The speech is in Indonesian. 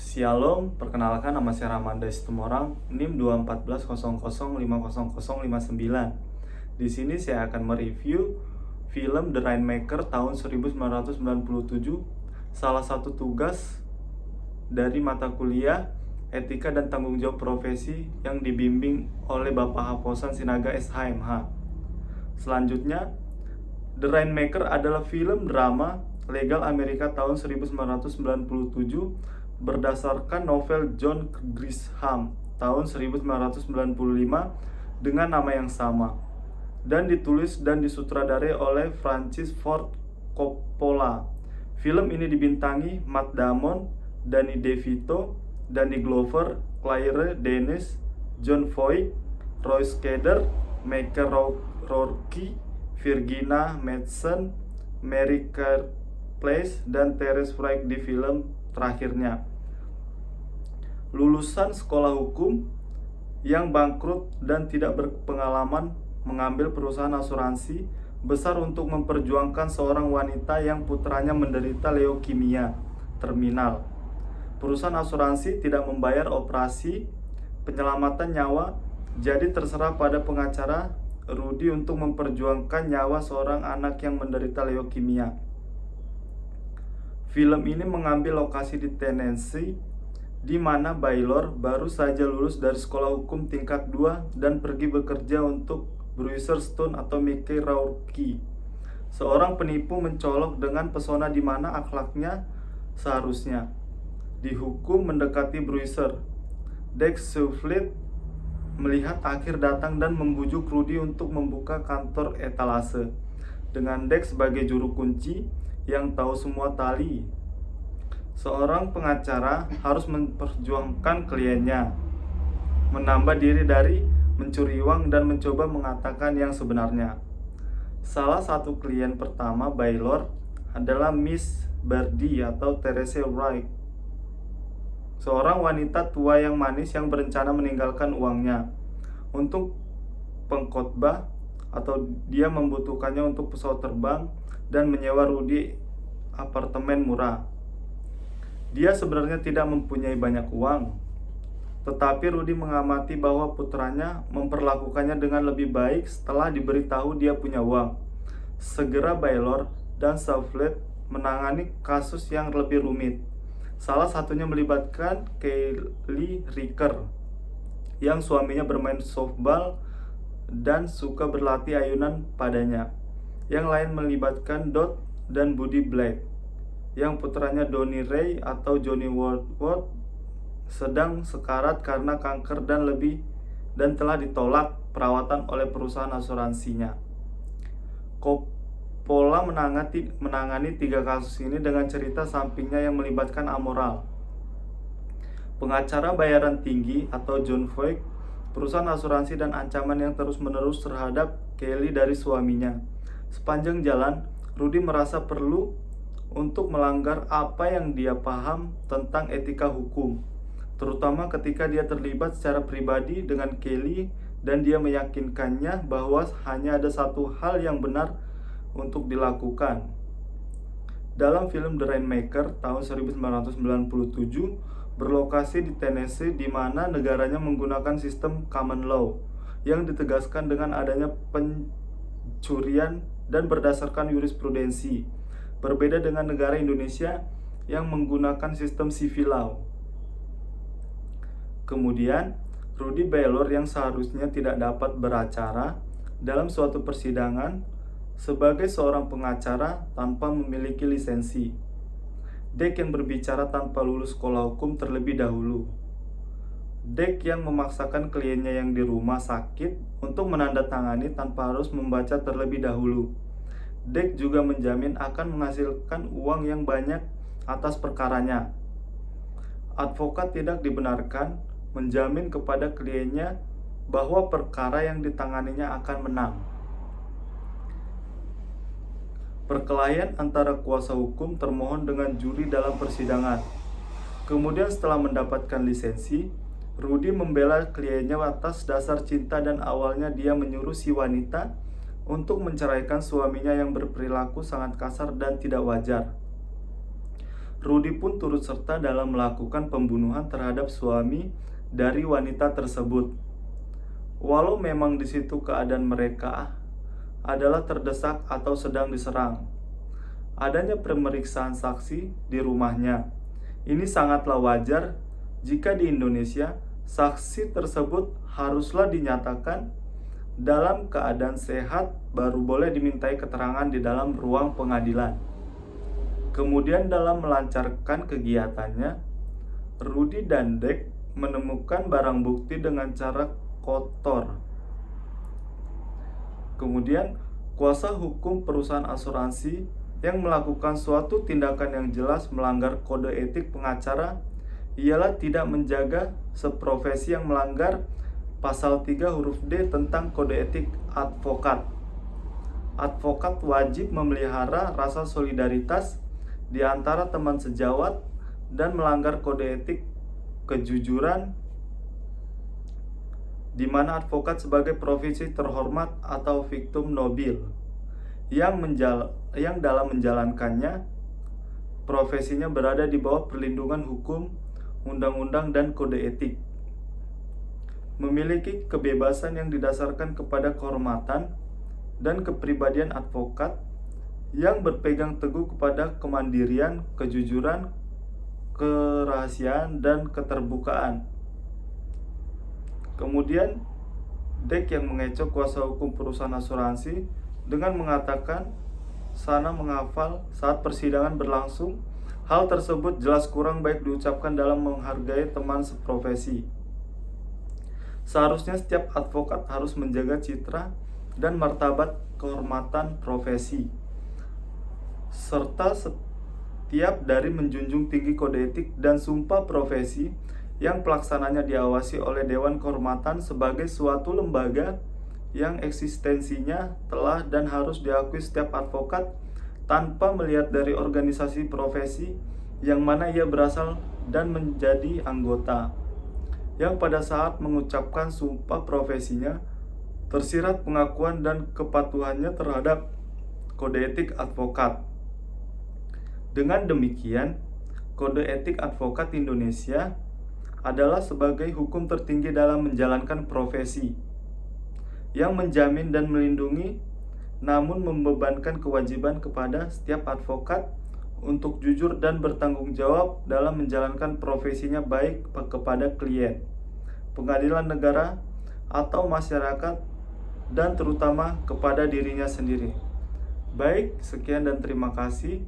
Shalom, perkenalkan nama saya Ramanda Situmorang, NIM 21400500059. Di sini saya akan mereview film The Rainmaker tahun 1997, salah satu tugas dari mata kuliah Etika dan Tanggung Jawab Profesi yang dibimbing oleh Bapak Haposan Sinaga SHMH. Selanjutnya, The Rainmaker adalah film drama legal Amerika tahun 1997 berdasarkan novel John Grisham tahun 1995 dengan nama yang sama, dan ditulis dan disutradarai oleh Francis Ford Coppola. Film ini dibintangi Matt Damon, Danny DeVito, Danny Glover, Claire Denis, Jon Voight, Roy Scheider, Michael Rourke, Virginia Madsen, Mary Place, dan Terence Frank di film terakhirnya. Lulusan sekolah hukum yang bangkrut dan tidak berpengalaman mengambil perusahaan asuransi besar untuk memperjuangkan seorang wanita yang putranya menderita leukemia terminal. Perusahaan asuransi tidak membayar operasi penyelamatan nyawa, jadi terserah pada pengacara Rudy untuk memperjuangkan nyawa seorang anak yang menderita leukemia. Film ini mengambil lokasi di Tennessee, di mana Baylor baru saja lulus dari sekolah hukum tingkat 2 dan pergi bekerja untuk Bruiser Stone atau Mickey Rourke, seorang penipu mencolok dengan pesona di mana akhlaknya seharusnya dihukum mendekati Bruiser. Dex Soufflet melihat akhir datang dan membujuk Rudy untuk membuka kantor etalase. Dengan Dex sebagai juru kunci yang tahu semua tali, seorang pengacara harus memperjuangkan kliennya, menambah diri dari mencuri uang dan mencoba mengatakan yang sebenarnya. Salah satu klien pertama Baylor adalah Miss Birdie atau Therese Wright, seorang wanita tua yang manis yang berencana meninggalkan uangnya untuk pengkhotbah, atau dia membutuhkannya untuk pesawat terbang dan menyewa Rudy apartemen murah. Dia sebenarnya tidak mempunyai banyak uang, tetapi Rudy mengamati bahwa putranya memperlakukannya dengan lebih baik setelah diberitahu dia punya uang. Segera Baylor dan Soufflet menangani kasus yang lebih rumit. Salah satunya melibatkan Kelly Riker, yang suaminya bermain softball dan suka berlatih ayunan padanya. Yang lain melibatkan Dot dan Buddy Black, yang putranya Donnie Ray atau Johnny Woodward sedang sekarat karena kanker dan telah ditolak perawatan oleh perusahaan asuransinya. Coppola menangani 3 kasus ini dengan cerita sampingnya yang melibatkan amoral, pengacara bayaran tinggi atau Jon Voight, perusahaan asuransi, dan ancaman yang terus-menerus terhadap Kelly dari suaminya. Sepanjang jalan, Rudy merasa perlu untuk melanggar apa yang dia paham tentang etika hukum, terutama ketika dia terlibat secara pribadi dengan Kelly dan dia meyakinkannya bahwa hanya ada satu hal yang benar untuk dilakukan. Dalam film The Rainmaker tahun 1997 berlokasi di Tennessee, di mana negaranya menggunakan sistem common law yang ditegaskan dengan adanya pencurian dan berdasarkan jurisprudensi, berbeda dengan negara Indonesia yang menggunakan sistem civil law. Kemudian, Rudy Baylor yang seharusnya tidak dapat beracara dalam suatu persidangan sebagai seorang pengacara tanpa memiliki lisensi. Deck yang berbicara tanpa lulus sekolah hukum terlebih dahulu. Deck yang memaksakan kliennya yang di rumah sakit untuk menandatangani tanpa harus membaca terlebih dahulu. Deck juga menjamin akan menghasilkan uang yang banyak atas perkaranya. Advokat tidak dibenarkan menjamin kepada kliennya bahwa perkara yang ditanganinya akan menang. Perkelahian antara kuasa hukum termohon dengan juri dalam persidangan. Kemudian setelah mendapatkan lisensi, Rudy membela kliennya atas dasar cinta dan awalnya dia menyuruh si wanita untuk menceraikan suaminya yang berperilaku sangat kasar dan tidak wajar. Rudy pun turut serta dalam melakukan pembunuhan terhadap suami dari wanita tersebut. Walau memang di situ keadaan mereka adalah terdesak atau sedang diserang. Adanya pemeriksaan saksi di rumahnya. Ini sangatlah wajar jika di Indonesia saksi tersebut haruslah dinyatakan dalam keadaan sehat baru boleh dimintai keterangan di dalam ruang pengadilan. Kemudian dalam melancarkan kegiatannya, Rudy dan Dek menemukan barang bukti dengan cara kotor. Kemudian kuasa hukum perusahaan asuransi yang melakukan suatu tindakan yang jelas melanggar kode etik pengacara ialah tidak menjaga seprofesi yang melanggar pasal 3 huruf D tentang kode etik advokat. Advokat wajib memelihara rasa solidaritas di antara teman sejawat dan melanggar kode etik kejujuran, di mana advokat sebagai profesi terhormat atau victum nobile yang dalam menjalankannya profesinya berada di bawah perlindungan hukum, undang-undang, dan kode etik. Memiliki kebebasan yang didasarkan kepada kehormatan dan kepribadian advokat yang berpegang teguh kepada kemandirian, kejujuran, kerahasiaan, dan keterbukaan. Kemudian Dek yang mengecoh kuasa hukum perusahaan asuransi dengan mengatakan Sana menghafal saat persidangan berlangsung. Hal tersebut jelas kurang baik diucapkan dalam menghargai teman seprofesi. Seharusnya setiap advokat harus menjaga citra dan martabat kehormatan profesi, serta setiap dari menjunjung tinggi kode etik dan sumpah profesi yang pelaksananya diawasi oleh Dewan Kehormatan sebagai suatu lembaga yang eksistensinya telah dan harus diakui setiap advokat tanpa melihat dari organisasi profesi yang mana ia berasal dan menjadi anggota, yang pada saat mengucapkan sumpah profesinya tersirat pengakuan dan kepatuhannya terhadap kode etik advokat. Dengan demikian, kode etik advokat Indonesia adalah sebagai hukum tertinggi dalam menjalankan profesi yang menjamin dan melindungi, namun membebankan kewajiban kepada setiap advokat untuk jujur dan bertanggung jawab dalam menjalankan profesinya, baik kepada klien, pengadilan negara, atau masyarakat, dan terutama kepada dirinya sendiri. Baik, sekian dan terima kasih.